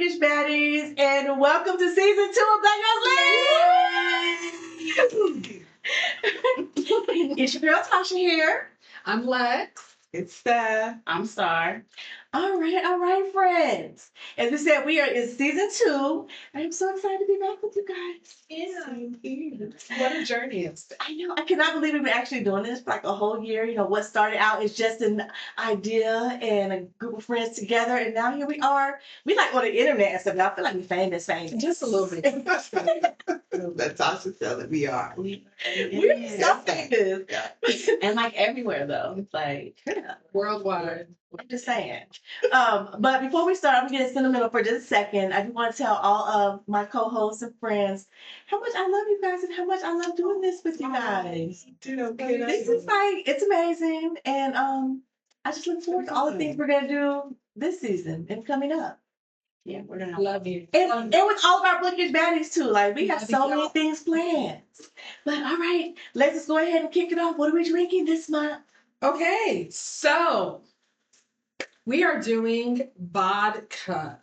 Bookish Baddies, and welcome to season 2 of Black Girls League. It's your girl Tasha here. I'm Lex. It's Steph. I'm Star. All right, friends. As we said, we are in season 2. I'm so excited to be back with you guys. Yeah. What a journey it's been. I know. I cannot believe we've been actually doing this for like a whole year. You know, what started out as just an idea and a group of friends together, and now here we are. We like on the internet and stuff. Now I feel like we're famous. Just a little bit. That Tasha said that we are. We're so famous. Yeah. And like everywhere though. Like worldwide. I'm just saying. But before we start, I'm going to get sentimental for just a second. I just want to tell all of my co-hosts and friends how much I love you guys and how much I love doing this with you guys. This is like, it's amazing. And I just look forward to all the things we're going to do this season and coming up. Yeah, we're gonna love you. And with all of our Bookish Baddies too. Like, we have so many things planned. But all right, let's just go ahead and kick it off. What are we drinking this month? Okay, so we are doing vodka.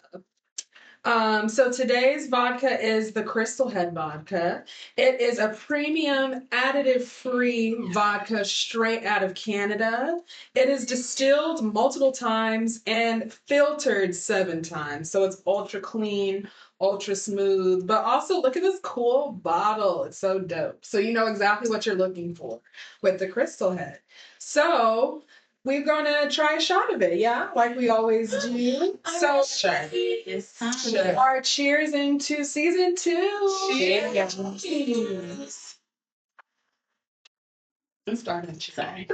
So today's vodka is the Crystal Head Vodka. It is a premium additive-free vodka straight out of Canada. It is distilled multiple times and filtered 7 times. So it's ultra clean, ultra smooth, but also look at this cool bottle. It's so dope. So you know exactly what you're looking for with the Crystal Head. So we're gonna try a shot of it, yeah, like we always do. So It's time. our cheers into season 2. Cheers. I'm starting. Sorry.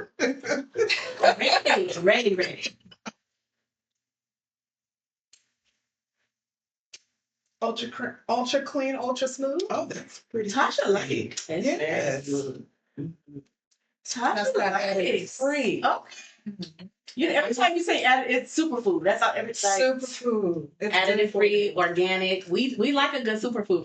Ready. Ultra clean, ultra smooth. Oh, that's pretty. Tasha like it. It's Yes. very good. That's Tasha that like added it. free. Oh. You know, every time you say added, it's superfood. That's how everything. Superfood. It's Additive good for free, you. organic. We like a good superfood.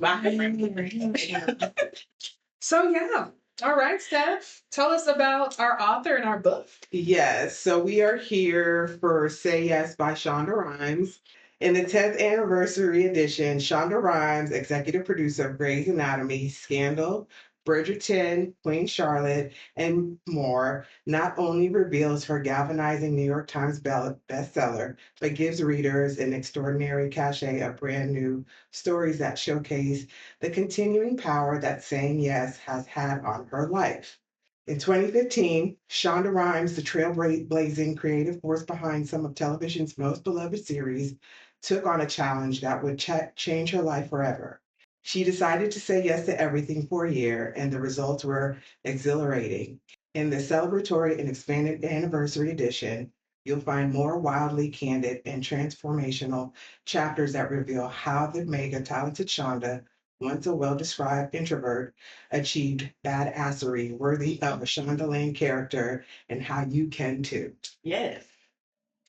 So yeah. All right, Steph. Tell us about our author and our book. Yes, so we are here for Say Yes by Shonda Rhimes. In the 10th anniversary edition, Shonda Rhimes, executive producer of Grey's Anatomy, Scandal, Bridgerton, Queen Charlotte, and more, not only reveals her galvanizing New York Times bestseller, but gives readers an extraordinary cachet of brand new stories that showcase the continuing power that saying yes has had on her life. In 2015, Shonda Rhimes, the trailblazing creative force behind some of television's most beloved series, took on a challenge that would change her life forever. She decided to say yes to everything for a year, and the results were exhilarating. In the celebratory and expanded anniversary edition, you'll find more wildly candid and transformational chapters that reveal how the mega talented Shonda, once a well-described introvert, achieved badassery worthy of a Shonda Lane character, and how you can too. Yes.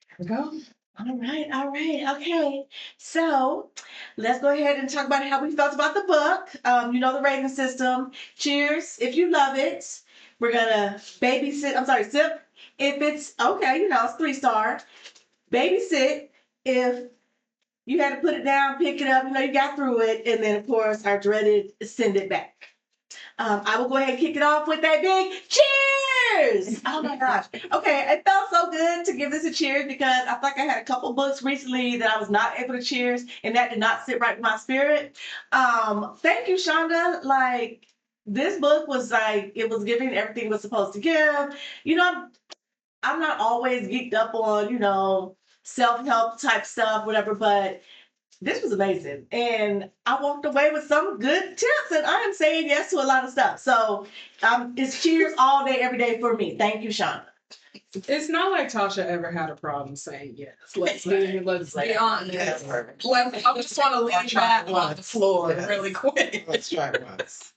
Here we go. All right. Okay. So let's go ahead and talk about how we felt about the book. You know the rating system. Cheers if you love it. We're gonna sip if it's okay, you know, it's 3-star. Babysit if you had to put it down, pick it up, you know, you got through it, and then of course our dreaded send it back. I will go ahead and kick it off with that big cheers! Oh my gosh. Okay, it felt so good to give this a cheers because I feel like I had a couple books recently that I was not able to cheers, and that did not sit right with my spirit. Thank you, Shonda. Like, this book was like, it was giving everything it was supposed to give. You know, I'm not always geeked up on, you know, self-help type stuff, whatever, but this was amazing. And I walked away with some good tips, and I am saying yes to a lot of stuff. So it's cheers all day, every day for me. Thank you, Shonda. It's not like Tasha ever had a problem saying yes. Let's be honest. Yes. I just want to leave that on the floor really quick. Let's try it once.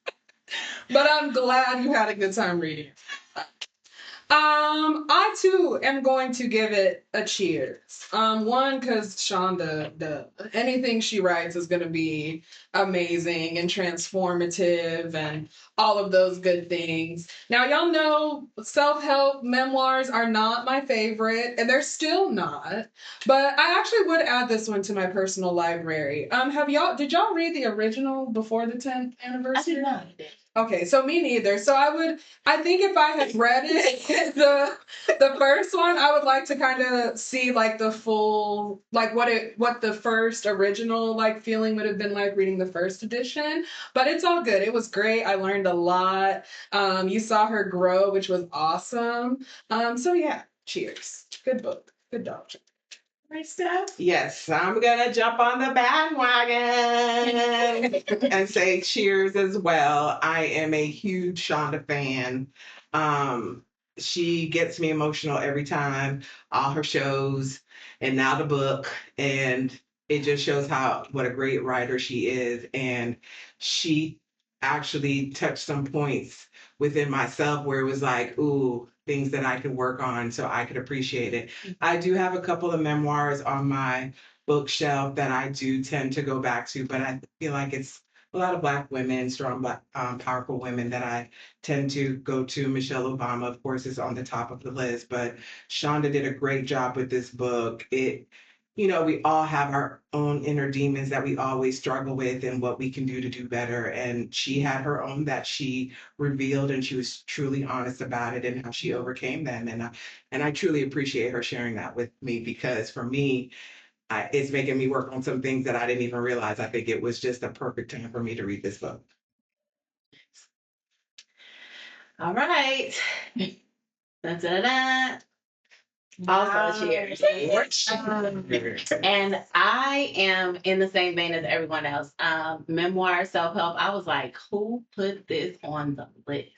But I'm glad you had a good time reading. I too am going to give it a cheers. One, because Shonda, anything she writes is going to be amazing and transformative and all of those good things. Now, y'all know self-help memoirs are not my favorite, and they're still not. But I actually would add this one to my personal library. Did y'all read the original before the 10th I anniversary? did not. Okay, so me neither. So I think if I had read it, the first one, I would like to kind of see like the full, like what the first original like feeling would have been like reading the first edition. But it's all good. It was great. I learned a lot. You saw her grow, which was awesome. So yeah, cheers. Good book. Good dog. Right, Steph? Yes, I'm gonna jump on the bandwagon and say cheers as well. I am a huge Shonda fan. She gets me emotional every time, all her shows, and now the book, and it just shows what a great writer she is. And she actually touched some points within myself where it was like, ooh, things that I could work on so I could appreciate it. I do have a couple of memoirs on my bookshelf that I do tend to go back to, but I feel like it's a lot of Black women, strong Black, powerful women that I tend to go to. Michelle Obama, of course, is on the top of the list, but Shonda did a great job with this book. We all have our own inner demons that we always struggle with and what we can do to do better. And she had her own that she revealed, and she was truly honest about it and how she overcame them. And I truly appreciate her sharing that with me, because for me, it's making me work on some things that I didn't even realize. I think it was just a perfect time for me to read this book. All right. Da-da-da. Also cheers. And I am in the same vein as everyone else. Memoir, self-help. I was like, who put this on the list?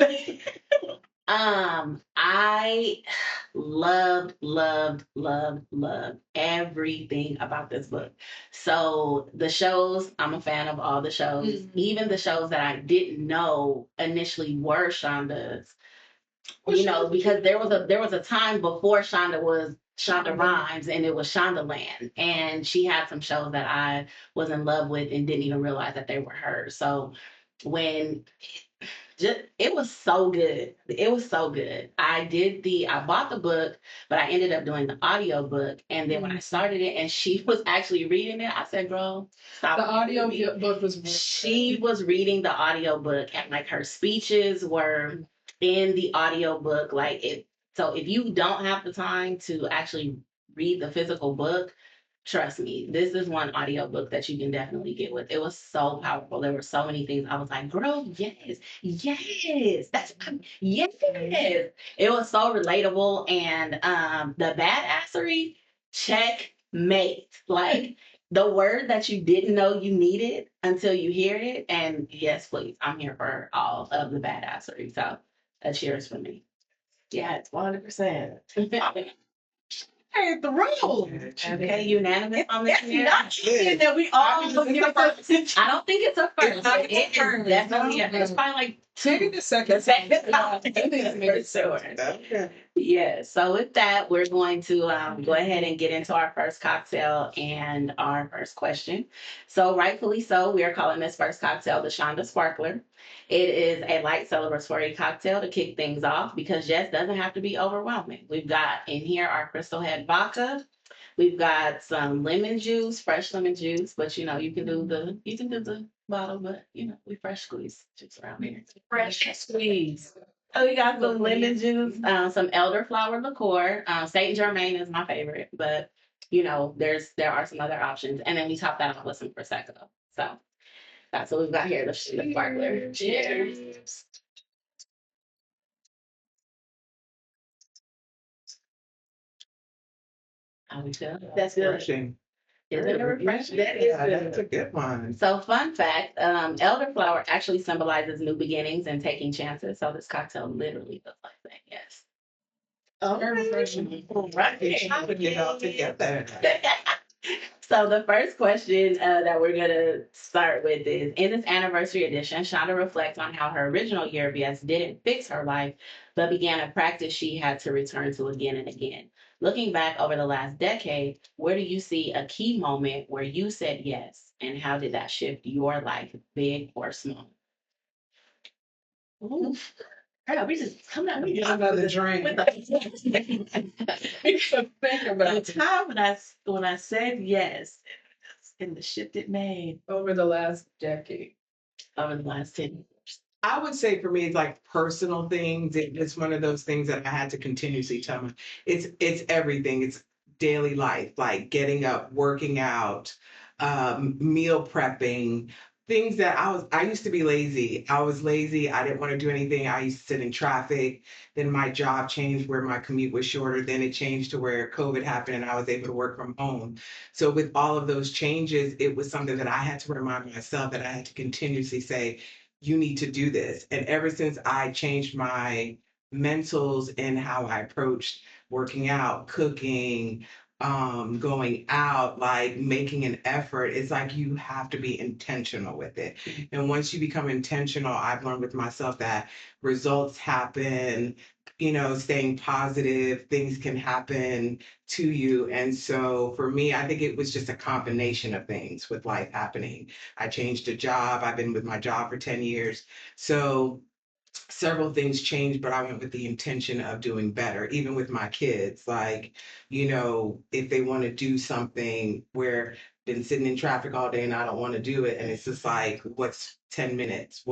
I loved everything about this book. So the shows, I'm a fan of all the shows, even the shows that I didn't know initially were Shonda's. Because there was a time before Shonda was Shonda Rhimes, and it was Shonda Land, and she had some shows that I was in love with and didn't even realize that they were hers. So when it was so good. It was so good. I bought the book, but I ended up doing the audio book. And then when I started it and she was actually reading it, I said, girl, stop. The audio book was She was reading the audio book, and like her speeches were in the audio book. Like it. So if you don't have the time to actually read the physical book, trust me, this is one audiobook that you can definitely get with. It was so powerful. There were so many things. I was like, girl, yes, yes. It was so relatable. And the badassery, checkmate. Like the word that you didn't know you needed until you hear it. And yes, please, I'm here for all of the badassery. So a cheers for me. Yeah, it's 100%. Hey, the rule. Okay, unanimous on this. And then we all give it to. I don't think it's a first. It is definitely. It's probably like maybe the second. Sure. Yeah. So with that, we're going to go ahead and get into our first cocktail and our first question. So rightfully so, we are calling this first cocktail the Shonda Sparkler. It is a light celebratory cocktail to kick things off because yes, doesn't have to be overwhelming. We've got in here our Crystal Head Vodka. We've got some lemon juice, fresh lemon juice, but you can do the bottle, but we fresh squeeze juice around here. Fresh squeeze. So we got some lemon juice, some elderflower liqueur. Saint Germain is my favorite, but there are some other options, and then we top that off with some prosecco. So that's what we've got here. The sparkler. Cheers. How we feel? That's refreshing. Isn't it refreshing? That is good. That's a good one. So fun fact, elderflower actually symbolizes new beginnings and taking chances. So this cocktail literally looks like that, yes. Oh, Very refreshing. Right. How to get all together. So the first question that we're gonna start with is: in this anniversary edition, Shonda reflects on how her original year of yes didn't fix her life, but began a practice she had to return to again and again. Looking back over the last decade, where do you see a key moment where you said yes, and how did that shift your life, big or small? Ooh. Yeah, we just come out. Let me get another drink. With the, Think about the it. time when I said yes, and the shift it made Over the last decade. over the last 10 years. I would say for me, it's like personal things. It's one of those things that I had to continuously tell me. It's everything. It's daily life, like getting up, working out, meal prepping, things that I used to be lazy. I was lazy. I didn't want to do anything. I used to sit in traffic. Then my job changed where my commute was shorter. Then it changed to where COVID happened and I was able to work from home. So with all of those changes, it was something that I had to remind myself that I had to continuously say, you need to do this. And ever since I changed my mentals in how I approached working out, cooking, going out, like making an effort, it's like you have to be intentional with it. And once you become intentional, I've learned with myself that results happen, staying positive, things can happen to you. And so for me, I think it was just a combination of things with life happening. I changed a job. I've been with my job for 10 years. So several things changed, but I went with the intention of doing better, even with my kids. Like, if they want to do something where been sitting in traffic all day and I don't want to do it. And it's just like, what's 10 minutes?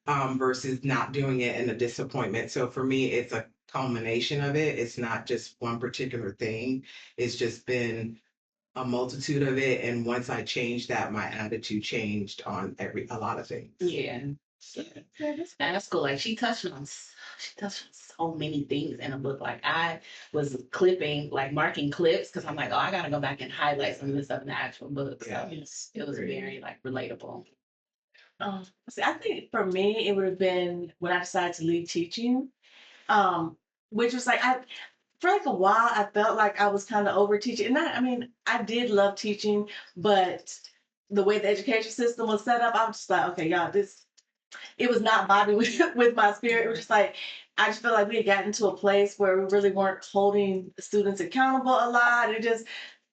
Versus not doing it and a disappointment. So for me, it's a culmination of it. It's not just one particular thing. It's just been a multitude of it. And once I changed that, my attitude changed on a lot of things. Yeah. So, that's cool. Like she touched on so many things in a book. Like I was clipping, like marking clips, because I'm like, oh, I gotta go back and highlight some of this stuff in the actual book. So Yeah. it was very like relatable. See, I think for me, it would have been when I decided to leave teaching, um, which was like for like a while, I felt like I was kind of over teaching. And I mean, I did love teaching, but the way the education system was set up, I was just like, okay, y'all, it was not vibing with my spirit. It was just like, I just felt like we had gotten to a place where we really weren't holding students accountable a lot. It just,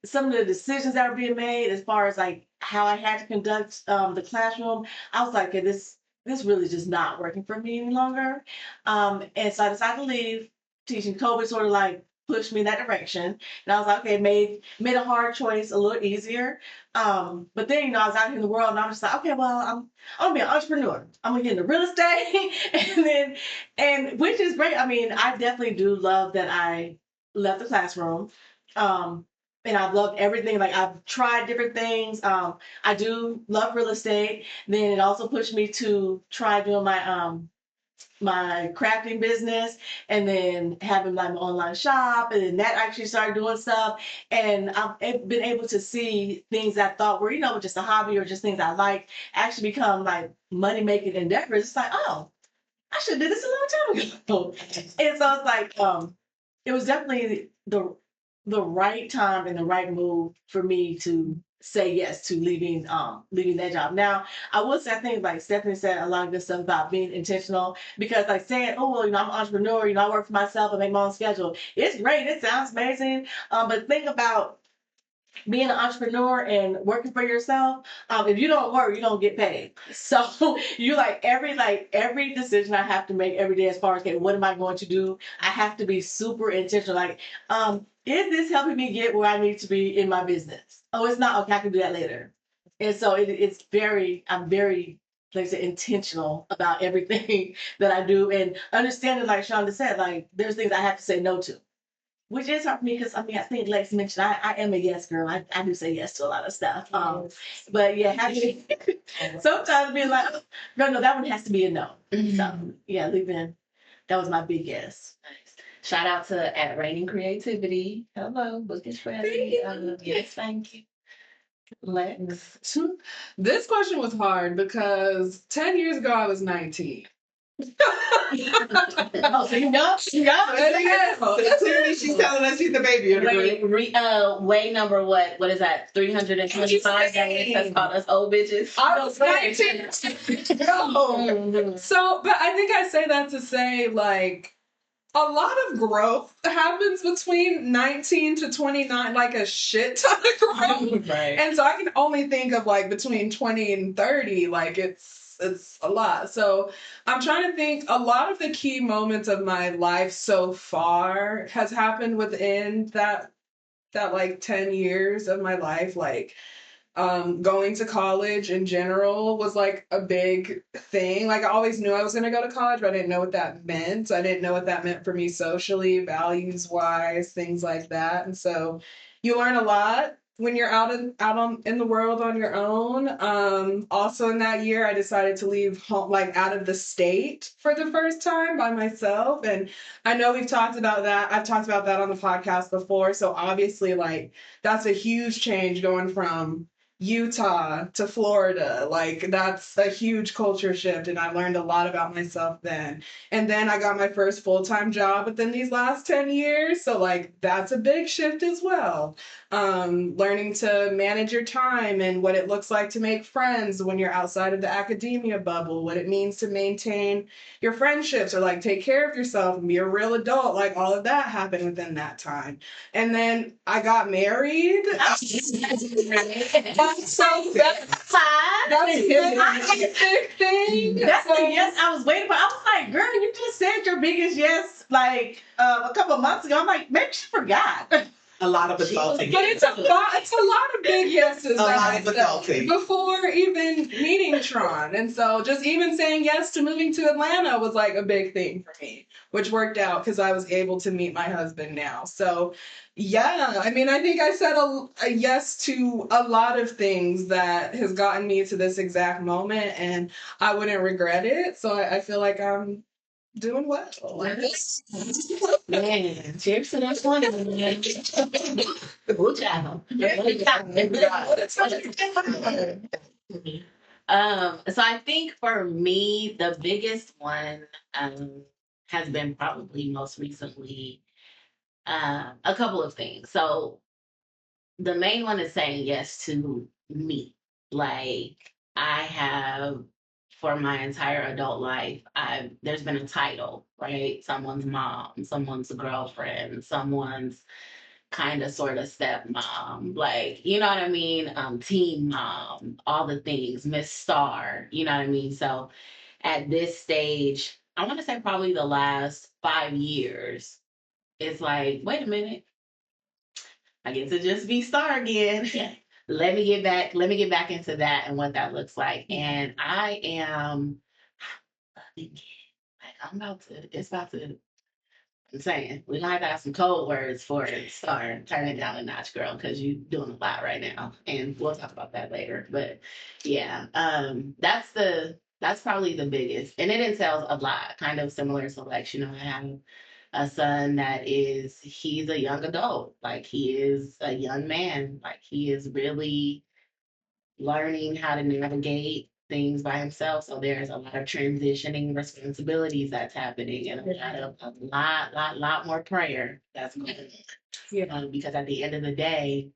some of the decisions that were being made as far as like how I had to conduct the classroom, I was like, okay, this really just not working for me any longer. And so I decided to leave teaching. COVID sort of like pushed me in that direction. And I was like, okay, made a hard choice a little easier. But then, I was out here in the world and I'm just like, okay, well, I'm gonna be an entrepreneur. I'm gonna get into real estate and which is great. I mean, I definitely do love that I left the classroom. And I've loved everything. Like I've tried different things. I do love real estate. Then it also pushed me to try doing my crafting business and then having like my online shop, and then that actually started doing stuff, and I've been able to see things I thought were just a hobby or just things I like actually become like money making endeavors. It's like, oh, I should have did this a long time ago. And so it's like it was definitely the right time and the right move for me to say yes to leaving that job. Now, I will say I think like Stephanie said a lot of good stuff about being intentional, because like saying, oh well, I'm an entrepreneur, I work for myself, I make my own schedule. It's great, it sounds amazing. But think about being an entrepreneur and working for yourself. If you don't work, you don't get paid. So you every decision I have to make every day as far as, okay, what am I going to do? I have to be super intentional. Like, is this helping me get where I need to be in my business? Oh, it's not. Okay, I can do that later. And so I'm very, like I said, intentional about everything that I do, and understanding, like Shonda said, like there's things I have to say no to, which is hard for me because I mean I think Lex mentioned I am a yes girl. I do say yes to a lot of stuff. But yeah, having sometimes being like, oh, no, that one has to be a no. So yeah, leaving, that was my big yes. Nice. Shout out to at Raining Creativity. Hello, book is ready. Yes, thank you. Lex. This question was hard because 10 years ago I was 19. Oh, so you know? So clearly she's telling us she's the baby of the group. Way number what is that? 325 days that's called us old bitches. I was 19. So, but I think I say that to say, like, a lot of growth happens between 19 to 29, like a shit ton of growth. Right. And so I can only think of like between 20 and 30, like it's a lot. So I'm trying to think, a lot of the key moments of my life so far has happened within that like 10 years of my life. Like going to college in general was like a big thing. Like I always knew I was going to go to college, but I didn't know what that meant. I didn't know what that meant for me socially, values wise, things like that. And so you learn a lot when you're in the world on your own. Also in that year, I decided to leave home, like out of the state for the first time by myself. And I know we've talked about that. I've talked about that on the podcast before. So obviously, like that's a huge change going from Utah to Florida. Like that's a huge culture shift, and I learned a lot about myself then. And then I got my first full-time job within these last 10 years, so like that's a big shift as well. Learning to manage your time and what it looks like to make friends when you're outside of the academia bubble, what it means to maintain your friendships or like take care of yourself and be a real adult. Like all of that happened within that time. And then I got married. So that's a big thing. That's the yes I was waiting for. I was like, girl, you just said your biggest yes like a couple months ago. I'm like, maybe she forgot. A lot of adulting. But it's a lot of big yeses A lot of adulting. before even meeting Tron. And so just even saying yes to moving to Atlanta was like a big thing for me, which worked out because I was able to meet my husband now. So yeah, I mean, I think I said a yes to a lot of things that has gotten me to this exact moment, and I wouldn't regret it. So I feel like I'm doing well. Man, cheers to that one. Good job. So I think for me, the biggest one has been probably most recently a couple of things. So the main one is saying yes to me. Like I have for my entire adult life, there's been a title, right? Someone's mom, someone's girlfriend, someone's kind of sort of stepmom, like you know what I mean? Teen mom, all the things, Miss Star, you know what I mean? So at this stage, I want to say probably the last 5 years, it's like, wait a minute, I get to just be Star again. Let me get back into that and what that looks like. And I am thinking, like, it's about to, I'm saying, we're gonna have some code words for it. Star, turn it down a notch, girl, because you're doing a lot right now. And we'll talk about that later. But yeah, that's probably the biggest. And it entails a lot, kind of similar to like, you know, I have a son he's a young adult. Like he is a young man. Like he is really learning how to navigate things by himself. So there's a lot of transitioning responsibilities that's happening and a lot more prayer that's going on. Yeah. Because at the end of the day,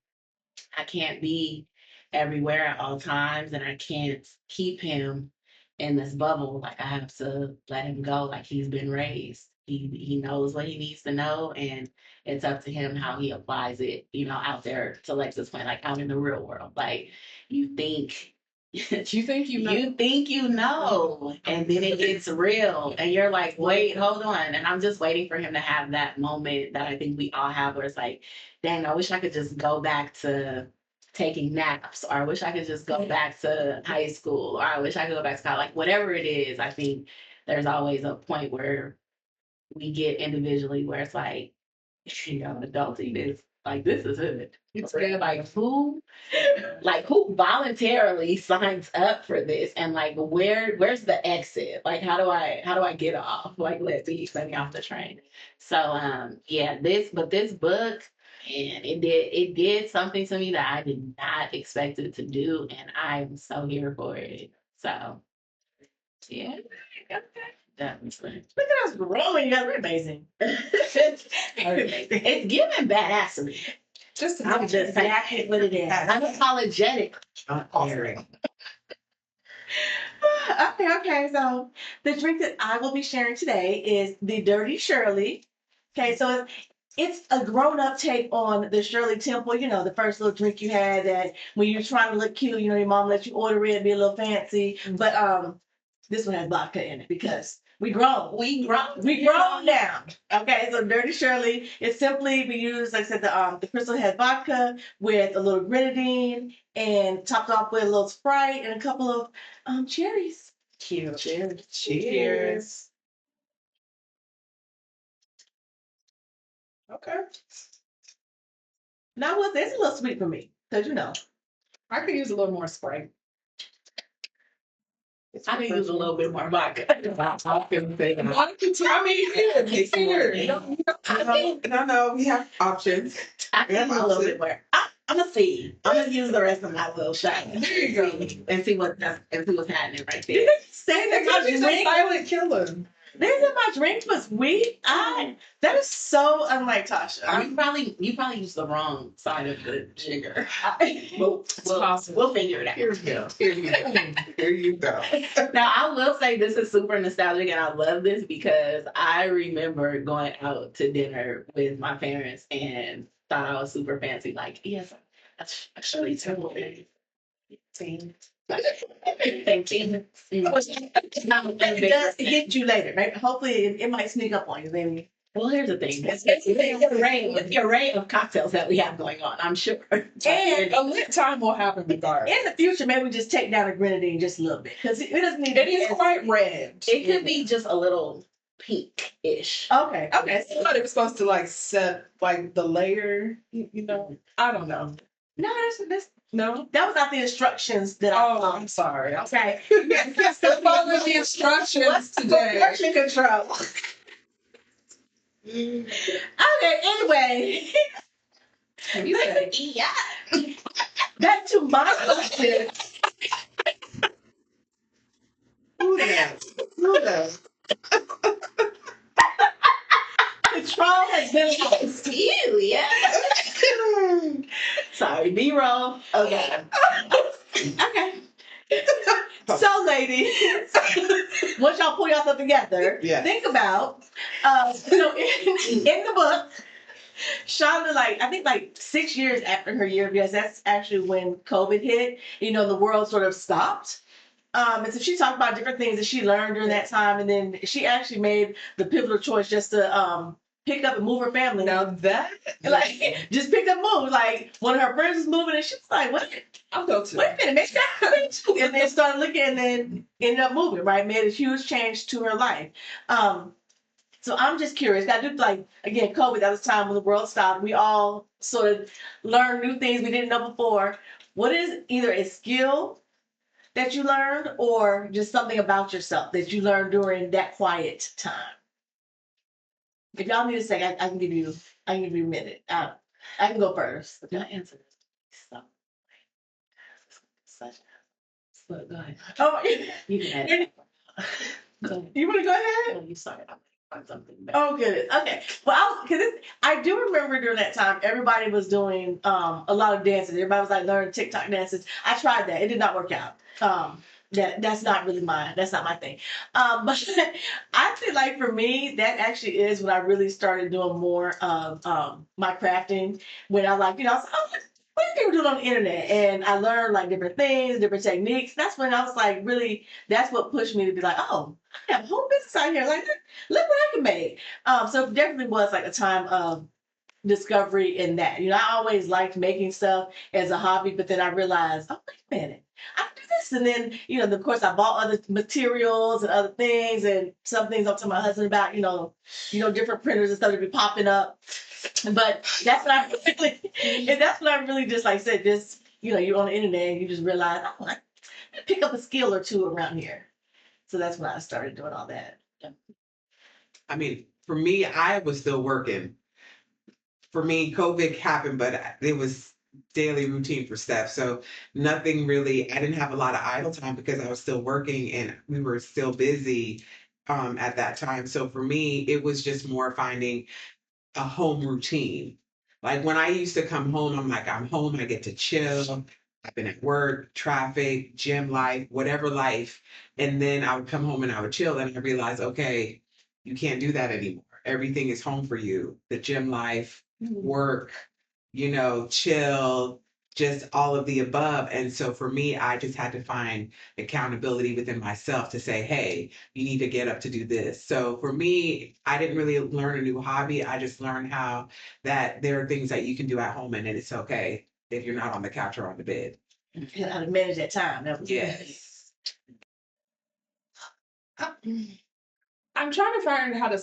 I can't be everywhere at all times and I can't keep him in this bubble. Like I have to let him go like he's been raised. He knows what he needs to know and it's up to him how he applies it, you know, out there to Lex's point, like out in the real world. Like you think You think you know. you think you know, and then it gets real, and you're like, wait, hold on. And I'm just waiting for him to have that moment that I think we all have where it's like, dang, I wish I could just go back to taking naps, or I wish I could just go back to high school, or I wish I could go back to college. Like, whatever it is, I think there's always a point where we get individually where it's like, you know, adulting is like, this is it. It's good. Like who voluntarily signs up for this and like where's the exit? Like how do I get off? Like let me off the train. So yeah, this book, man, it did something to me that I did not expect it to do, and I'm so here for it. So yeah. Definitely. Look at us growing. You guys, we're amazing. It's giving badassery. Just I'm just saying Exactly what it is. unapologetic. Very. Okay. So the drink that I will be sharing today is the Dirty Shirley. Okay, so it's a grown-up take on the Shirley Temple. You know, the first little drink you had that when you're trying to look cute, you know, your mom let you order it, be a little fancy. But this one has vodka in it because we grown. We grown now. Okay, so Dirty Shirley is simply we use, like I said, the Crystal Head Vodka with a little grenadine and topped off with a little Sprite and a couple of cherries. Cute. Cheers. Cheers. Okay. Now, what? It's a little sweet for me because you know. I could use a little more Sprite. I can use a little bit more vodka. I can say that. I mean, here. No, we have options. I can use a little bit more. I'm gonna see. I'm gonna use the rest of my little shot. There you go. And see what's happening right there. Say that That could be my a drink. silent killer. This in my drink was weed. That is so unlike Tasha. You probably used the wrong side of the sugar. Well, it's possible. We'll figure it out. Here you go. Now I will say this is super nostalgic and I love this because I remember going out to dinner with my parents and thought I was super fancy. Like, yes, that's actually terrible. Thank you. It does hit you later, right? Hopefully, it might sneak up on you, maybe. Well, here's the thing. It's the array of cocktails that we have going on, I'm sure. And A lit time will happen regardless. in the future, maybe we just take down a grenadine just a little bit because it doesn't need. It is quite red. It could be just a little pink-ish. Okay. I thought it was supposed to like set like the layer. You know, I don't know. No, that's No. that was not the instructions that I. Oh, I'm sorry. Okay. Follow the instructions What's the today. portion control? Okay. Anyway, You said, yeah. back to my question. Who knows? Control has been lost. Ew, yeah. Sorry, B-roll. Okay. Okay. So, ladies, once y'all pull yourself together, Yes. think about, in the book, Shonda, I think 6 years after her year of yes, that's actually when COVID hit. You know, the world sort of stopped. And so she talked about different things that she learned during that time, and then she actually made the pivotal choice just to pick up and move her family. Now that Just pick up and move. Like one of her friends was moving, and she was like, "What? I'll go to. Wait a minute, make that happen too." And then started looking, and then ended up moving. Right, made a huge change to her life. So I'm just curious. I do again, COVID. That was time when the world stopped. We all sort of learned new things we didn't know before. What is either a skill that you learned, or just something about yourself that you learned during that quiet time? If y'all need a second, I can give you a minute. I can go first. Your answer is so. Such. Look, go ahead. Oh, You can add it. Go ahead. you want to go ahead? Oh, you sorry. I'm on something back. Oh, good. Okay. Well, I do remember during that time, everybody was doing a lot of dances. Everybody was learning TikTok dances. I tried that. It did not work out. That's not really that's not my thing. But I feel for me, that actually is when I really started doing more of my crafting. When I I was like, oh, what are people doing on the internet? And I learned different things, different techniques. That's when I was really, that's what pushed me to be oh, I have a whole business out here. Look what I can make. So it definitely was a time of discovery in that. I always liked making stuff as a hobby, but then I realized, oh, wait a minute, I can do this. And then, of course, I bought other materials and other things, and some things I'll tell my husband about, different printers and stuff to be popping up. But that's when I really just said, just, you're on the internet and you just realize, oh, I can pick up a skill or two around here. So that's when I started doing all that. Yeah. I mean, for me, I was still working. For me, COVID happened, but it was daily routine for Steph. So nothing really, I didn't have a lot of idle time because I was still working and we were still busy. at that time. So for me, it was just more finding a home routine. Like when I used to come home, I'm like, I'm home, I get to chill. I've been at work, traffic, gym life, whatever life. And then I would come home and I would chill. And I realized, okay, you can't do that anymore. Everything is home for you. The gym life, work, chill, just all of the above. And so for me, I just had to find accountability within myself to say, hey, you need to get up to do this. So for me, I didn't really learn a new hobby. I just learned how that there are things that you can do at home and it's okay if you're not on the couch or on the bed. You know how to manage that time. That was Yes. I'm trying to find how to.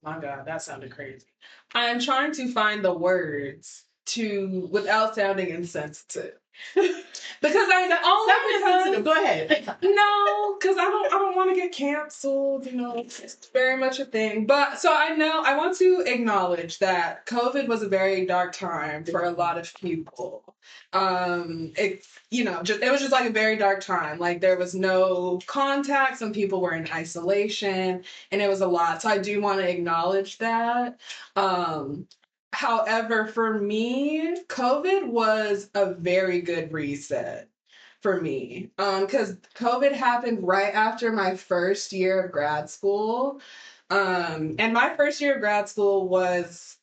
My God, that sounded crazy. I'm trying to find the words without sounding insensitive. Because Go ahead. no, because I don't want to get canceled. It's very much a thing. But so I want to acknowledge that COVID was a very dark time for a lot of people. It was just like a very dark time. Like there was no contact. Some people were in isolation, and it was a lot. So I do want to acknowledge that. However, for me, COVID was a very good reset for me. Because COVID happened right after my first year of grad school. And my first year of grad school was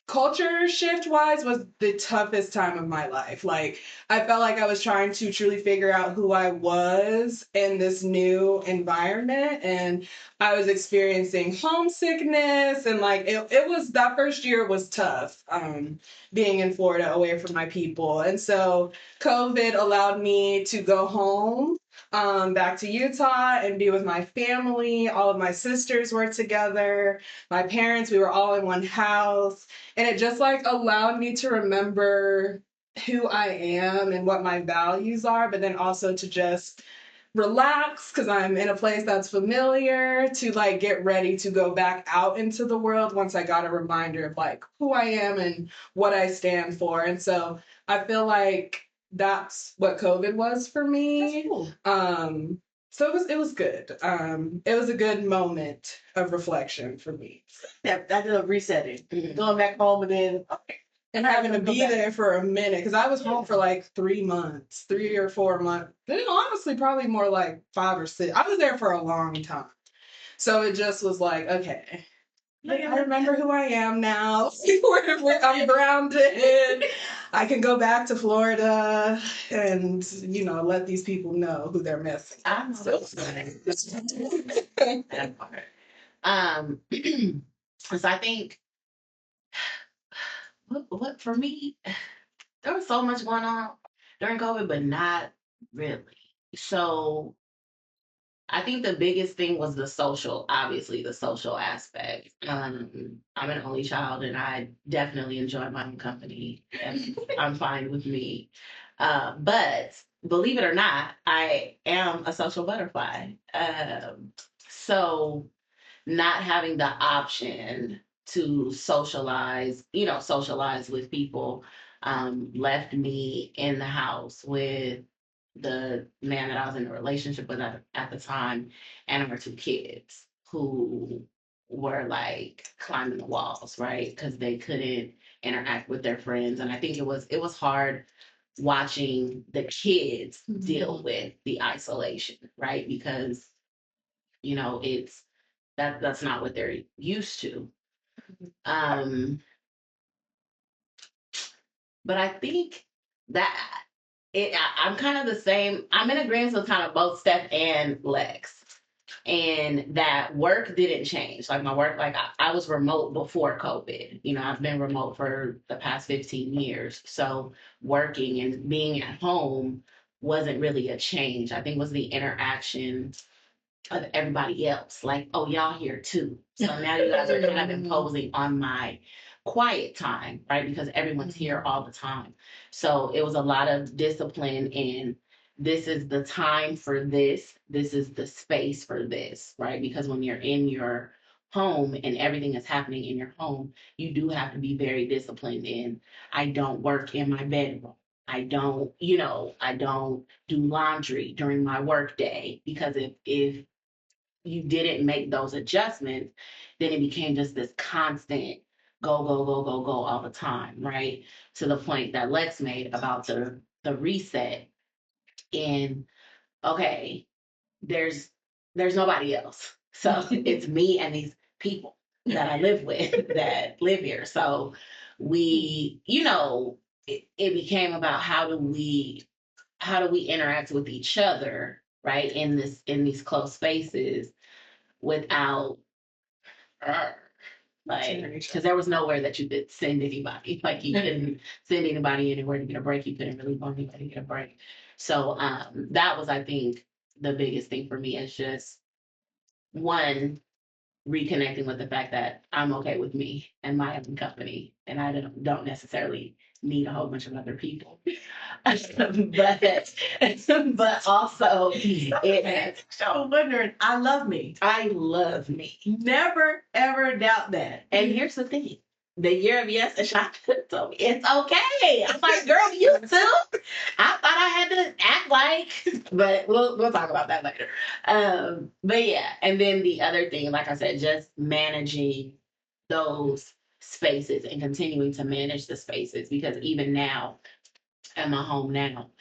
culture shift wise was the toughest time of my life. Like I felt like I was trying to truly figure out who I was in this new environment, and I was experiencing homesickness, and like it was that first year was tough, being in Florida away from my people. And so COVID allowed me to go home, back to Utah and be with my family. All of my sisters were together, my parents, we were all in one house. And it just like allowed me to remember who I am and what my values are, but then also to just relax because I'm in a place that's familiar, to like get ready to go back out into the world once I got a reminder of like who I am and what I stand for. And so I feel like that's what COVID was for me. That's cool. So it was good. It was a good moment of reflection for me. Yeah, I did a resetting. Going back home and then And having to be there for a minute, because I was home for like 3 months, 3 or 4 months. Then honestly, probably more like 5 or 6. I was there for a long time. So it just was like, okay, I remember who I am now. I'm grounded. I can go back to Florida and, let these people know who they're missing. I'm so sorry. That part. So I think what for me, there was so much going on during COVID, but not really. So I think the biggest thing was obviously the social aspect. I'm an only child and I definitely enjoy my own company and I'm fine with me. But believe it or not, I am a social butterfly. So not having the option to socialize with people, left me in the house with the man that I was in a relationship with at the time and our 2 kids who were like climbing the walls, right? Because they couldn't interact with their friends. And I think it was hard watching the kids deal with the isolation, right? Because it's that's not what they're used to. But I think that I'm kind of the same. I'm in agreement with kind of both Steph and Lex. And that work didn't change. Like my work, like I was remote before COVID. I've been remote for the past 15 years. So working and being at home wasn't really a change. I think it was the interaction of everybody else. Like, oh, y'all here too. So now you guys are kind of imposing on my quiet time, right? Because everyone's here all the time. So it was a lot of discipline in this is the time for this. This is the space for this, right? Because when you're in your home and everything is happening in your home, you do have to be very disciplined in I don't work in my bedroom. I don't, I don't do laundry during my work day, because if you didn't make those adjustments, then it became just this constant go, go, go, go, go all the time, right? To the point that Lex made about the reset. And okay, there's nobody else. So it's me and these people that I live with that live here. So we, it became about how do we interact with each other, right? In these close spaces without like, because there was nowhere that you could send anybody. Like you couldn't send anybody anywhere to get a break. You couldn't really go anybody to get a break. So that was, I think, the biggest thing for me, is just one, reconnecting with the fact that I'm okay with me and my own company, and I don't necessarily need a whole bunch of other people. but also So wondering, I love me. I love me. Never ever doubt that. And here's the thing. The year of yes, Ashana told me it's okay. I'm like, girl, you too. I thought I had to act like, but we'll talk about that later. But yeah, and then the other thing, like I said, just managing those spaces and continuing to manage the spaces, because even now, at my home now,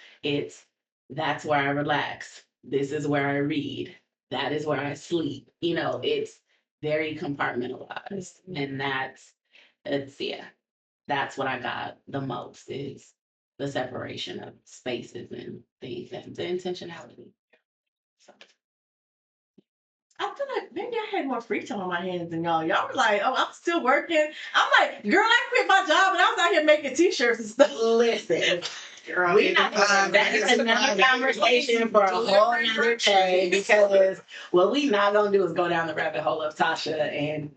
that's where I relax. This is where I read. That is where I sleep. It's very compartmentalized, and that's what I got the most, is the separation of spaces and things, and the intentionality. So. I feel like maybe I had more free time on my hands than y'all. Y'all were like, oh, I'm still working. I'm like, girl, I quit my job and I was out here making t-shirts and stuff. Listen, that is another conversation for a whole other day, because what we not gonna do is go down the rabbit hole of Tasha and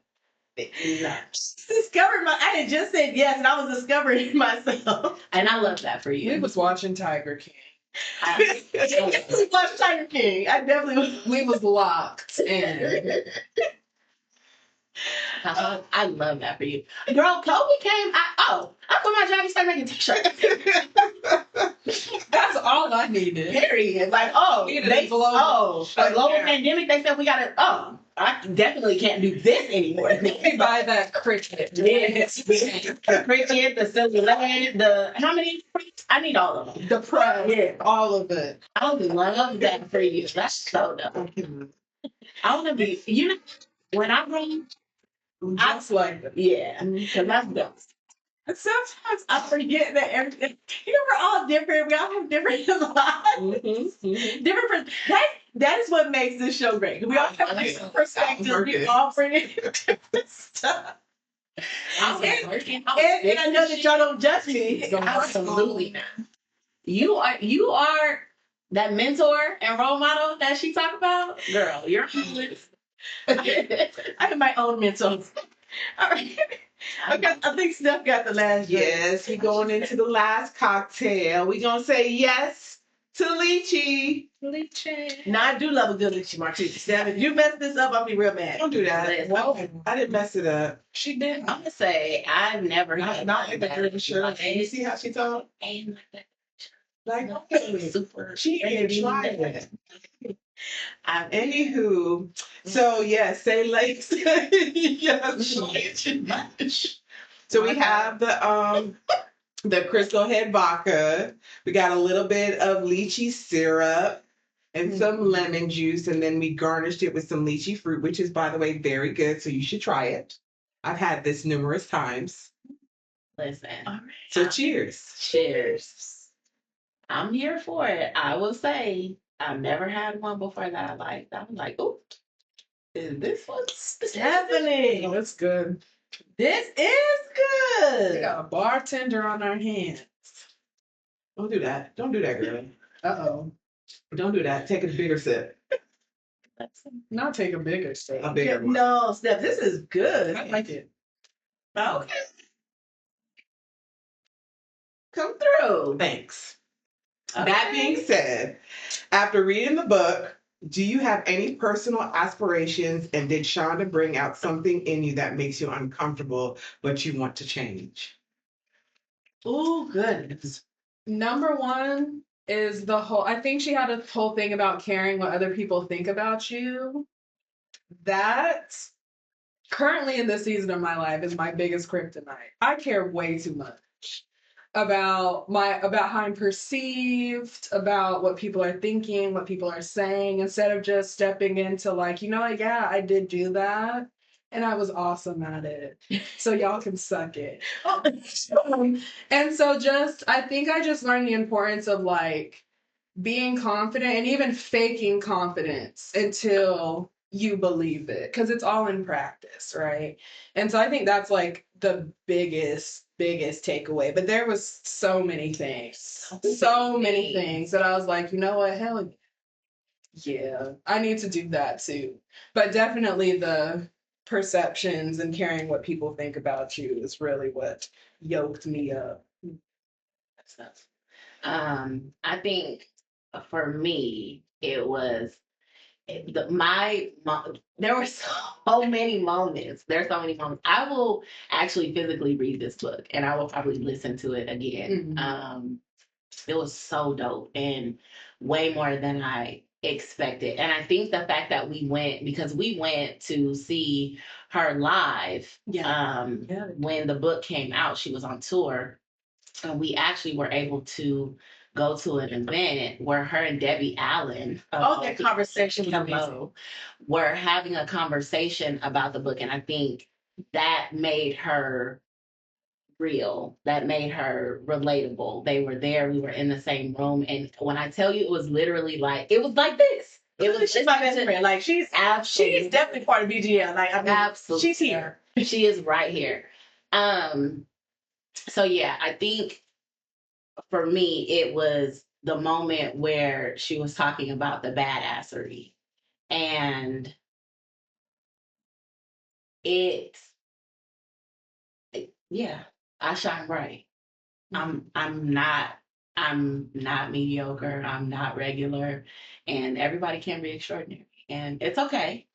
discovering I had just said yes, and I was discovering myself. And I love that for you. We was watching Tiger King. We watched Tiger King. I definitely was. We was locked in. I love that for you. Girl, Kobe came. I quit my job and started making t-shirts. That's all I needed. Period. Like, a global pandemic, they said we gotta, I definitely can't do this anymore. Let me buy that cricket. Yes. The cricket, the silver lead, how many? I need all of them. The pro. Yeah. All of it. I love that for you. That's so dope. I want to be, when I run, just like that. Yeah, because that's dope. Sometimes I forget that everything. We're all different. We all have different lives. Different. That is what makes this show great. We all have different perspectives. We all bring in different stuff. And I know that y'all don't judge me. Absolutely not. You are that mentor and role model that she talked about. Girl, you're I have my own mentor. All right. I think Steph got the last drink. Yes, we're going into the last cocktail. We're going to say yes to lychee. Lychee. Now, I do love a good lychee martini. Steph, if you mess this up, I'll be real mad. Don't do that. Well, I didn't mess it up. She did. I'm going to say I've never had Not in the dirty shirt. You see how she talked? And like that. Like, okay. Super. She ain't tried it. Anywho, Mm. so yes, say like yes. So we have the Crystal Head Vodka. We got a little bit of lychee syrup and some lemon juice, and then we garnished it with some lychee fruit, which is, by the way, very good. So you should try it. I've had this numerous times. Listen. All right. So cheers. Cheers. I'm here for it. I will say I've never had one before that I liked. I'm like, ooh, is this one? Stephanie. Oh, it's good. This is good. We got a bartender on our hands. Don't do that. Don't do that, girl. Uh-oh. Don't do that. Take a bigger sip. Not take a bigger sip. A bigger one. No, Steph, this is good. I like it. Okay. Come through. Thanks. Okay. That being said, after reading the book, do you have any personal aspirations, and did Shonda bring out something in you that makes you uncomfortable but you want to change? Oh, goodness. Number one is I think she had a whole thing about caring what other people think about you. That currently in this season of my life is my biggest kryptonite. I care way too much about how I'm perceived, about what people are thinking, what people are saying, instead of just stepping into like, you know what, yeah, I did do that. And I was awesome at it. So y'all can suck it. And so I think I just learned the importance of like being confident and even faking confidence until you believe it, because it's all in practice, right? And so I think that's like the biggest takeaway. But there was so many things that I was like, you know what, hell yeah, I need to do that too. But definitely the perceptions and caring what people think about you is really what yoked me up. That's nuts. I think for me, it was there were so many moments. There's so many moments. I will actually physically read this book and I will probably listen to it again. It was so dope and way more than I expected. And I think the fact that we went to see her live when the book came out, she was on tour. And we actually were able to go to an event where her and Debbie Allen, their conversation were having a conversation about the book. And I think that made her real, that made her relatable. They were there, we were in the same room. And when I tell you, it was literally like, it was like this. It was she's my best friend. Like she's definitely part of BGL. Like I mean, absolutely, she's here. She is right here. So yeah, I think for me, it was the moment where she was talking about the badassery. And yeah, I shine bright. I'm not mediocre. I'm not regular. And everybody can be extraordinary. And it's okay.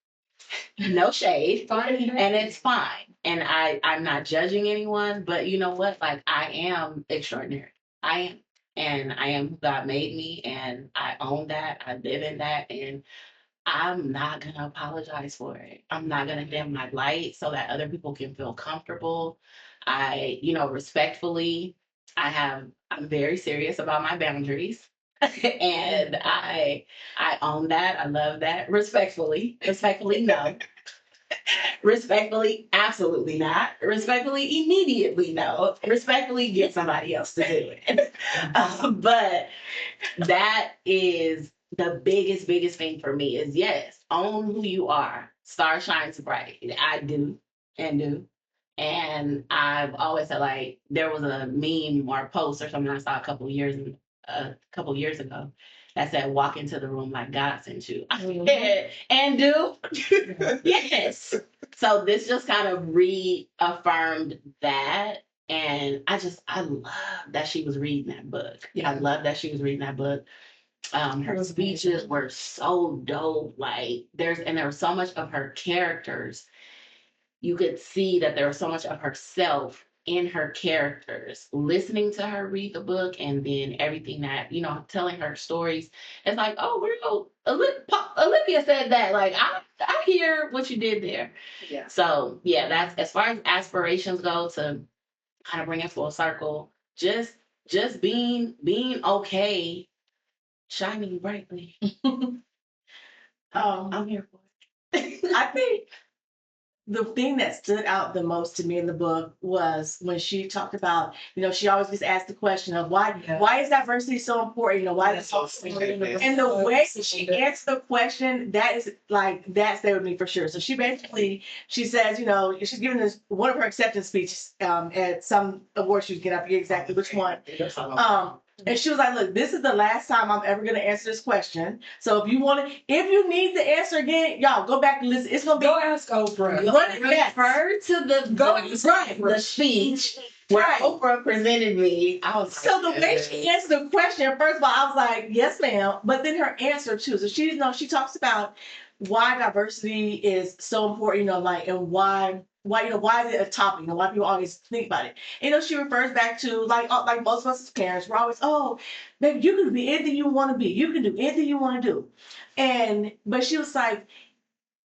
No shade. Fine. And it's fine. And I'm not judging anyone, but you know what? Like I am extraordinary. I am. And I am who God made me, and I own that. I live in that, and I'm not gonna apologize for it. I'm not gonna dim my light so that other people can feel comfortable. Respectfully, I'm very serious about my boundaries. And I own that. I love that. Respectfully, no. Respectfully, absolutely not. Respectfully, immediately no. Respectfully, get somebody else to do it. But that is the biggest thing for me is yes, own who you are. Star shines bright. I do and do. And I've always said, like, there was a meme or a post or something I saw a couple years ago that said, walk into the room like God sent you. And do. Yes. So this just kind of reaffirmed that. And I love that she was reading that book. Yeah. I love that she was reading that book. Her speeches were so dope. Like there was so much of her characters. You could see that there was so much of herself in her characters. Listening to her read the book and then everything that, telling her stories. It's like, oh, real. Olivia said that. Like, I hear what you did there. Yeah. So, yeah, that's as far as aspirations go, to kind of bring it full circle. Just being okay, shining brightly. I'm here for it. I think the thing that stood out the most to me in the book was when she talked about, she always gets asked the question of why is diversity so important? Why is so important? And the way she answered the question, that stayed with me for sure. So she says, she's giving this one of her acceptance speeches at some award she was getting. I forget exactly which one. And she was like, look, this is the last time I'm ever going to answer this question. So if you need the answer again, y'all go back and listen. It's going to be. Go ask Oprah. Refer to the speech where Oprah presented me. So the way she answered the question, first of all, I was like, yes, ma'am. But then her answer too. So she talks about why diversity is so important, and why why is it a topic? Why people always think about it? She refers back to like most of us as parents, we're always, oh, baby, you can be anything you want to be. You can do anything you want to do. But she was like,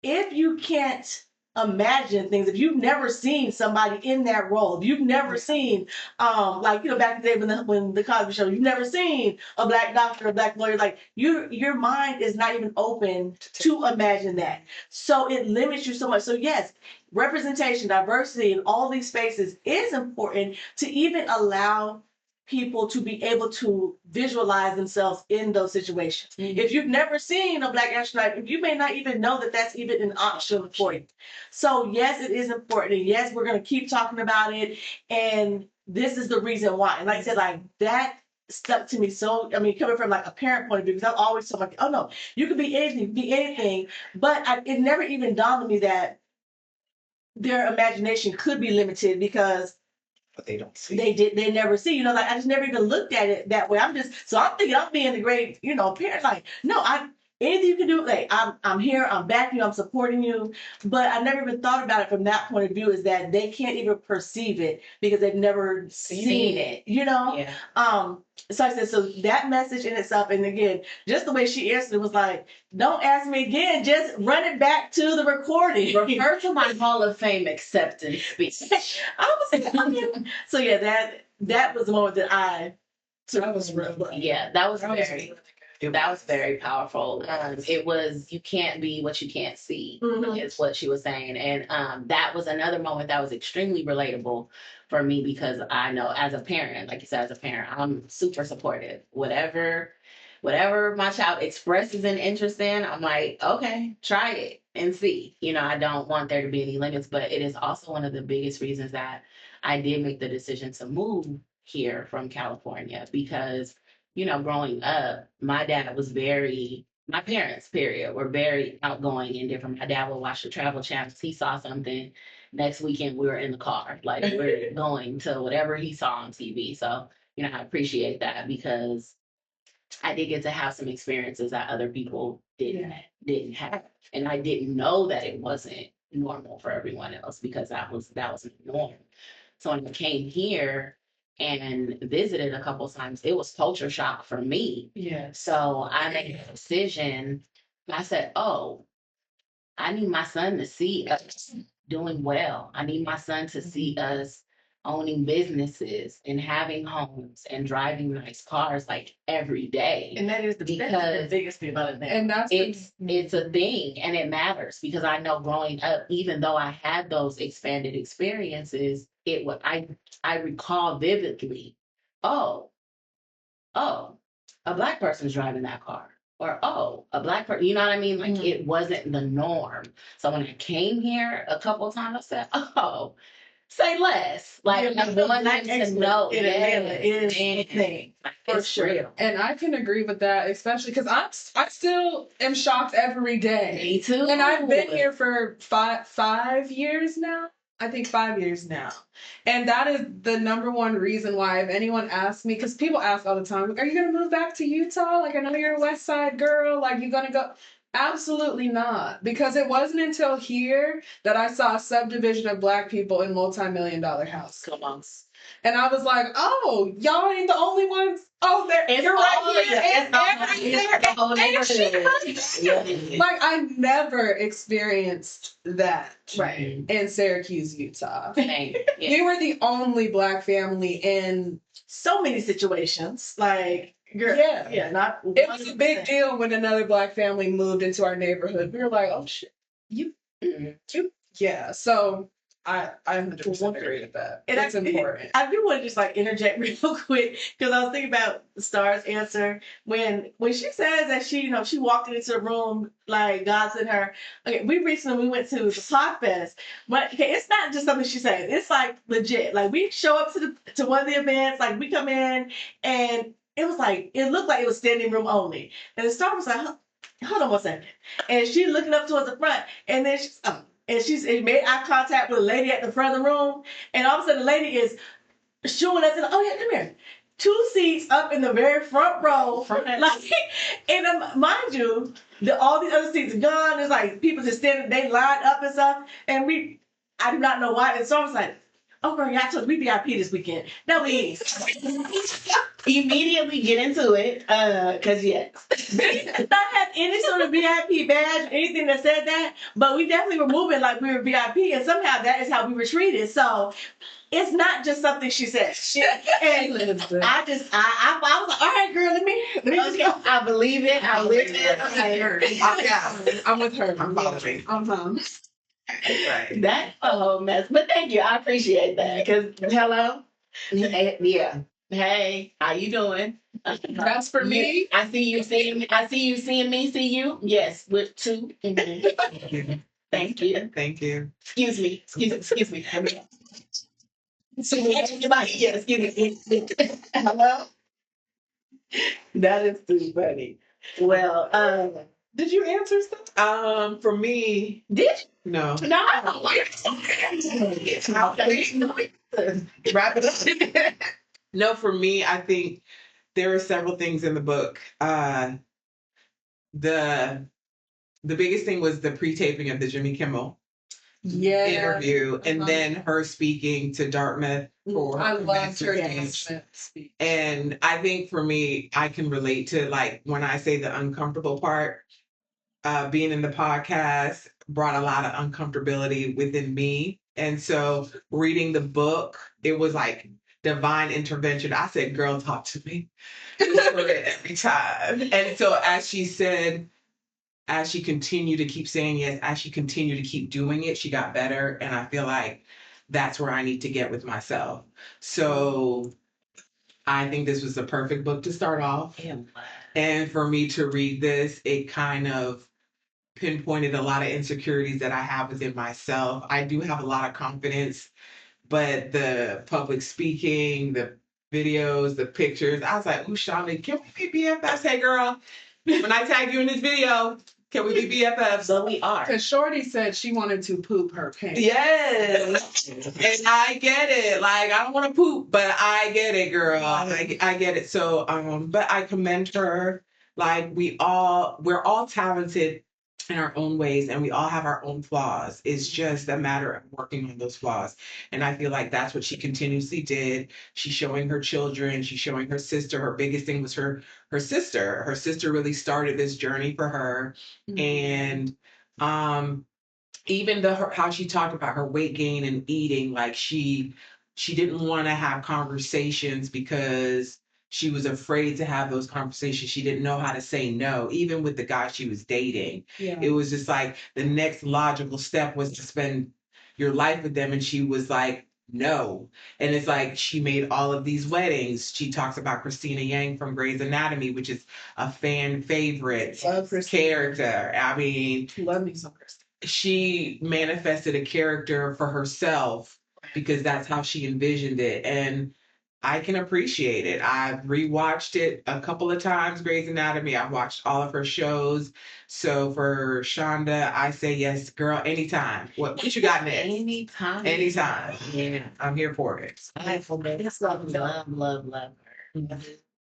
if you can't imagine things, if you've never seen somebody in that role, if you've never seen, back in the day when the Cosby Show, you've never seen a black doctor, a black lawyer, like your mind is not even open to imagine that. So it limits you so much. So yes, representation, diversity in all these spaces is important to even allow people to be able to visualize themselves in those situations. Mm-hmm. If you've never seen a black astronaut, you may not even know that that's even an option for you. So yes, it is important. And yes, we're going to keep talking about it. And this is the reason why. And like I said, like that stuck to me. So, I mean, coming from like a parent point of view, because I'm always so like, oh no, you can be anything. But it never even dawned on me that their imagination could be limited because but they don't see. They never see. Like I just never even looked at it that way. I'm thinking I'm being a great, parent. Like, no, anything you can do, like I'm here, I'm backing you, I'm supporting you. But I never even thought about it from that point of view, is that they can't even perceive it because they've never seen it. Yeah. So I said, so that message in itself, and again, just the way she answered it was like, don't ask me again, just run it back to the recording. Refer to my Hall of Fame acceptance speech. I was like, so yeah, that was the moment that that was really yeah, that was very powerful. It was, you can't be what you can't see, is what she was saying. And that was another moment that was extremely relatable for me, because I know as a parent, like you said, as a parent, I'm super supportive. Whatever my child expresses an interest in, I'm like, okay, try it and see. I don't want there to be any limits, but it is also one of the biggest reasons that I did make the decision to move here from California, because growing up, my parents, period, were very outgoing and different. My dad would watch the travel channels. He saw something, next weekend we were in the car. Like, we're going to whatever he saw on TV. So, I appreciate that, because I did get to have some experiences that other people didn't have. And I didn't know that it wasn't normal for everyone else, because that was the norm. So when I came here and visited a couple of times, it was culture shock for me. Yeah. So I made a decision. I said, oh, I need my son to see us doing well. I need my son to see us owning businesses and having homes and driving nice cars like every day. And that is the biggest thing about it now. And it's a thing, and it matters, because I know growing up, even though I had those expanded experiences, I recall vividly, oh, a black person's driving that car. Or, oh, a black person, you know what I mean? Like, it wasn't the norm. So when I came here a couple of times, I said, oh, say less. Like, I wanted to know. It is a thing. For sure. And I can agree with that, especially because I still am shocked every day. Me too. And I've been here for 5 years now. I think 5 years now. And that is the number one reason why, if anyone asks me, because people ask all the time, like, are you going to move back to Utah? Like, I know you're a West Side girl. Like, you going to go? Absolutely not. Because it wasn't until here that I saw a subdivision of Black people in multi-million-dollar houses. Come on. And I was like, oh, y'all ain't the only ones. Oh, you're right here. Like, I never experienced that in Syracuse, Utah. We were the only Black family in so many situations. Like, girl, not. It was a big deal when another Black family moved into our neighborhood. We were like, oh shit, you. Yeah. So I 100% agree with that. And it's important. I do want to just like interject real quick, because I was thinking about Star's answer when she says that she walked into the room like God sent her. Okay, we recently went to the Podfest, but it's not just something she said. It's like legit. Like, we show up to one of the events, like we come in and it was like, it looked like it was standing room only, and the Star was like, hold on one second, and she looking up towards the front, and then she's made eye contact with a lady at the front of the room, and all of a sudden the lady is showing us, oh yeah, come here. 2 seats up in the very front row. And mind you, all these other seats are gone. There's like people just standing, they line up and stuff. And I do not know why. And so I was like, oh, girl, y'all took me VIP this weekend. No, we Immediately get into it, cause yes. not have any sort of VIP badge or anything that said that, but we definitely were moving like we were VIP, and somehow that is how we were treated. So it's not just something she said. And I was like, all right, girl, let me just go. I believe it. I live it. I'm with her. I'm following. Right. That's a whole mess. But thank you. I appreciate that. Cause hello. Yeah. Hey, how you doing? That's for me. I see you seeing me. I see you seeing me see you. Yes, with 2. Mhm. Thank you. Thank you. Excuse me. Excuse me. So, yeah, excuse me. Hello? That is too funny. Well, Did you answer stuff? For me, did no. you? No. Wrap it up. No, for me, I think there are several things in the book. The biggest thing was the pre-taping of the Jimmy Kimmel interview, and then her speaking to Dartmouth for I loved her commencement speech. And I think for me, I can relate to, like, when I say the uncomfortable part. Being in the podcast brought a lot of uncomfortability within me, and so reading the book, it was like divine intervention. I said, "Girl, talk to me." For it every time. And so, as she said, as she continued to keep saying yes, as she continued to keep doing it, she got better. And I feel like that's where I need to get with myself. So I think this was the perfect book to start off. And for me to read this, it kind of pinpointed a lot of insecurities that I have within myself. I do have a lot of confidence, but the public speaking, the videos, the pictures, I was like, ooh, Shonda, can we be BFFs? Hey, girl, when I tag you in this video, can we be BFFs? So we are. Because Shorty said she wanted to poop her pants. Yes. And I get it. Like, I don't want to poop, but I get it, girl. I get it. So, but I commend her. Like, we're all talented in our own ways, and we all have our own flaws. It's just a matter of working on those flaws. And I feel like that's what she continuously did. She's showing her children, she's showing her sister. Her biggest thing was her sister. Her sister really started this journey for her. And even how she talked about her weight gain and eating, like she didn't want to have conversations because she was afraid to have those conversations. She didn't know how to say no, even with the guy she was dating. Yeah. It was just like the next logical step was to spend your life with them, and she was like, no. And it's like she made all of these weddings. She talks about Christina Yang from Grey's Anatomy, which is a fan favorite character. I mean, Love me some Christina. She manifested a character for herself because that's how she envisioned it. And I can appreciate it. I've rewatched it a couple of times, Grey's Anatomy. I've watched all of her shows. So for Shonda, I say yes, girl, anytime. What you got next? Anytime. Anytime. Yeah. I'm here for it. I just love her.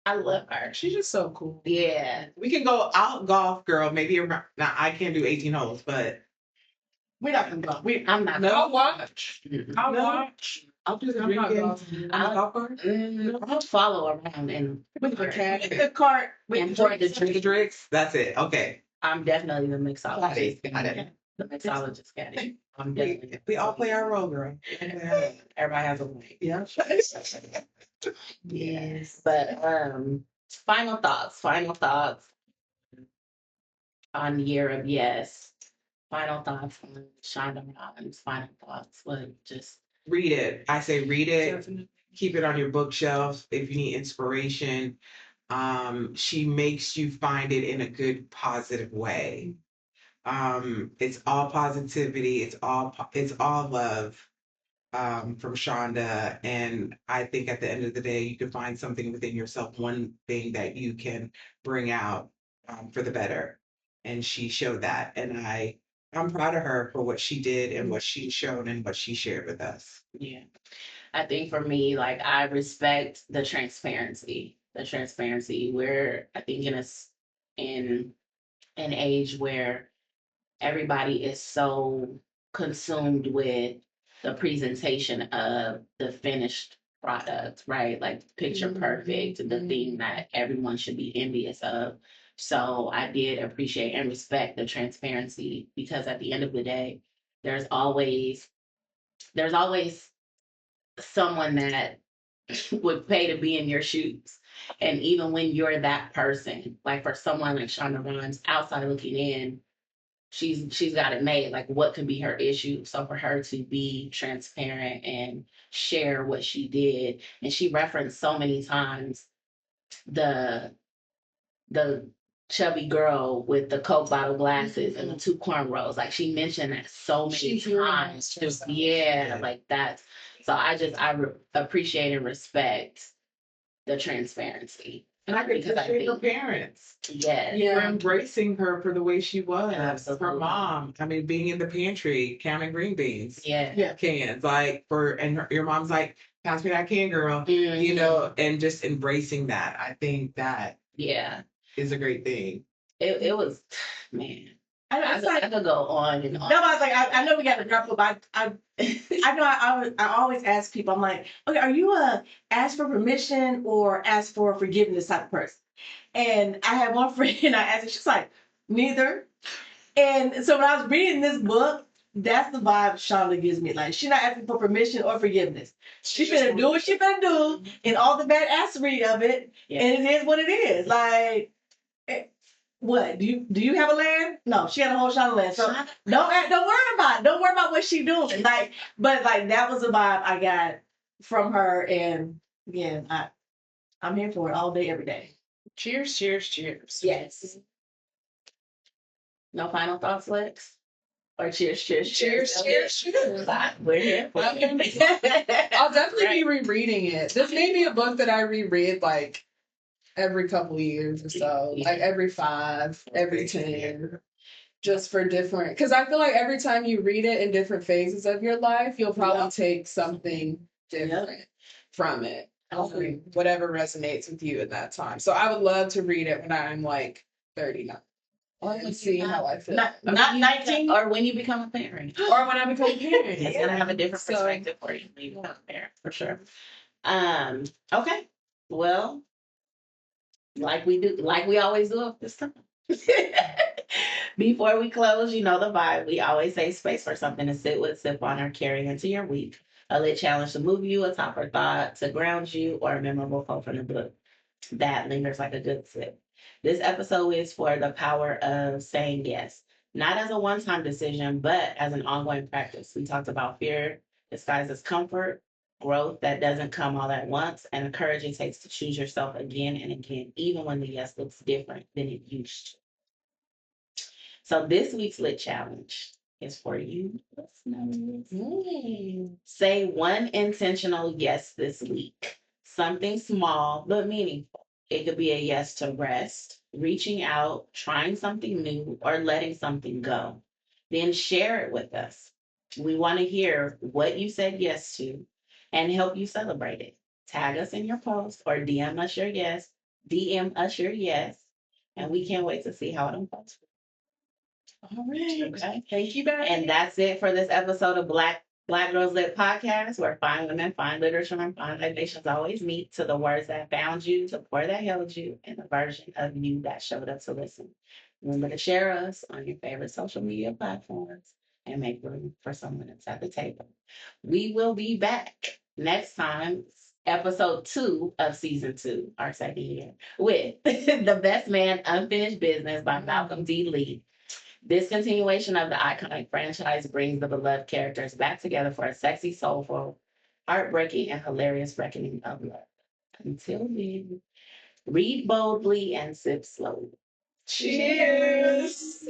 I love her. She's just so cool. Yeah. We can go out golf, girl. Maybe around, now I can't do 18 holes, but we're not gonna go. I'm not. No. I'll watch. I'll No. watch. I'll just I'm not drinking. golfing. I'll follow around and With the cat. The cart and pour the Drink drinks. That's it. Okay. I'm definitely the mixologist. Got it. The mixologist got it. I'm We, definitely. we all play our role, girl. Everybody has a way. Yeah. Yes. But final thoughts on Year of Yes. Final thoughts on Shonda Rhimes. Final thoughts. What just Read it. I say read it. Definitely. Keep it on your bookshelf if you need inspiration. She makes you find it in a good, positive way. It's all positivity. It's all love. From Shonda. And I think at the end of the day, you can find something within yourself, one thing that you can bring out for the better. And she showed that. And I'm proud of her for what she did and what she showed and what she shared with us. yeah. I think for me, like I respect the transparency. We're I think in an age where everybody is so consumed with the presentation of the finished product, right? Like picture perfect, the thing that everyone should be envious of. So I did appreciate and respect the transparency, because at the end of the day, there's always someone that would pay to be in your shoes. And even when you're that person, like for someone like Shonda Rhimes, outside looking in, she's got it made. Like, what could be her issue? So for her to be transparent and share what she did, and she referenced so many times the the chubby girl with the Coke bottle glasses and the two cornrows. Like, she mentioned that so many times. Just, yeah, like that. So I appreciate and respect the transparency. And I could appreciate her parents. Yes. For embracing her for the way she was. Absolutely. Her mom. I mean, being in the pantry, counting green beans. Yeah. Cans. Like, your mom's like, pass me that can, girl. Mhm. You know, and just embracing that. I think that Yeah. is a great thing. It was, man. I like, could go on and on. No, I was like, I know we got to wrap up, but I know I always ask people, I'm like, okay, are you a ask for permission or ask for forgiveness type of person? And I had one friend, I asked her, she's like, neither. And so when I was reading this book, that's the vibe Shonda gives me. Like, she's not asking for permission or forgiveness. She's gonna do what she's gonna do, and all the badassery of it, and it is what it is. Like, what do you have a land? No, she had a whole Shonda land. So don't worry about it. Don't worry about what she doing. Like, but like that was the vibe I got from her, and again, I'm here for it all day, every day. Cheers, cheers, cheers. Yes. No final thoughts, Lex? Or cheers, cheers, Cheers, cheers, cheers. We're here for it. I'll definitely be rereading it. This may be a book that I reread like every couple years or so, like every 5, every 10, just for different. Because I feel like every time you read it in different phases of your life, you'll probably take something different from it. Whatever resonates with you at that time. So I would love to read it when I'm like 39. And see how I feel. Not 19, or when you become a parent. Or when I become a parent. It's gonna have a different perspective for you when you become a parent, for sure. Okay. Well, like we always do at this time. Before we close, you know the vibe. We always say space for something to sit with, sip on, or carry into your week. A lit challenge to move you, a top or thought to ground you, or a memorable quote from the book that lingers like a good sip. This episode is for the power of saying yes, not as a one-time decision, but as an ongoing practice. We talked about fear disguised as comfort, growth that doesn't come all at once, and the courage it takes to choose yourself again and again, even when the yes looks different than it used to. So this week's lit challenge is for you listeners. Say one intentional yes this week. Something small but meaningful. It could be a yes to rest, reaching out, trying something new, or letting something go. Then share it with us. We want to hear what you said yes to and help you celebrate it. Tag us in your post or DM us your yes. DM us your yes. And we can't wait to see how it unfolds. All right. Okay. Thank you, baby. And that's it for this episode of Black Girls Lit Podcast, where fine women, fine literature, and fine libations always meet, to the words that found you, the pour that held you, and the version of you that showed up to listen. Remember to share us on your favorite social media platforms and make room for someone that's at the table. We will be back next time, episode 2 of season 2, our second year, with The Best Man Unfinished Business by Malcolm D. Lee. This continuation of the iconic franchise brings the beloved characters back together for a sexy, soulful, heartbreaking, and hilarious reckoning of love. Until then, read boldly and sip slowly. Cheers.